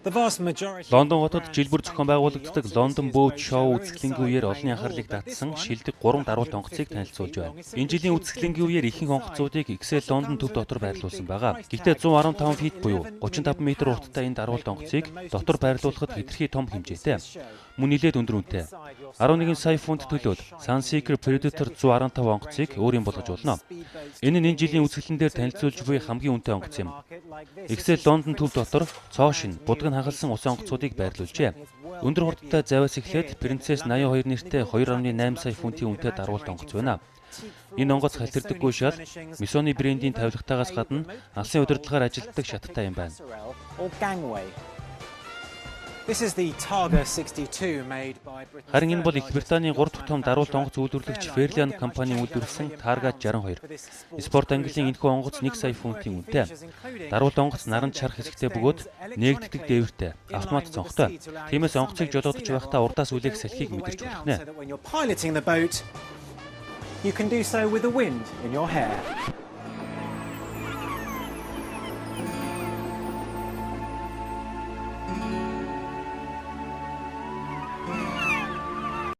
Лондон хотод жил бүр зохион байгуулагддаг London Boat Show үзэсгэлэнгийн үеэр олонний анхаарлыг татсан шилдэг 3 даруул онгоцыг танилцуулж байна. Энэ жилийн үзэсгэлэнгийн үеэр ихэнх онгоцуудыг Excel London төв дотор байрлуулсан байгаа. Гэхдээ 115 фит буюу 35 м урттай энэ даруул онгоцыг дотор байрлуулахад хэтэрхий том хэмжээтэй. Мөн нэлээд өндөр үнэтэй. 11 сая фунт төлөөд Sunseeker Predator 115 онгоцыг өөрийн болгож болно. Энэ нь энэ жилийн үзэсгэлэн дээр танилцуулж буй хамгийн үнэтэй онгоц юм. Excel London төв дотор цоошин, будаг нь хагалсан ус онгоцуудыг байрлуулжээ. Өндөр хурдтай завиас эхлээд Princess 82 нэртэй 2.8 сая фунтын үнэтэй даруул онгоц байна. Энэ онгоц халтардаггүй шал Missoni брендийн тавилгатаагаас гадна алсын удирдлагаар ажилладаг шаттай юм байна. Харин энэ бол Их Британий 3 дахь том даруул онгоц үйлдвэрлэгч Fairlian компанийн үйлдвэрлэсэн Targa 62. Спорт английн энэхүү онгоц 1 сая фунтын үнэтэй. Даруул онгоц наранд чарах хэсэгтэй бөгөөд нээгддэг дээвэртэй, автомат цонхтой. Тиймээс онгоцыг жолоодож байхдаа урдаас үлээх салхийг мэдэрч болно. You can do so with the wind in your hair.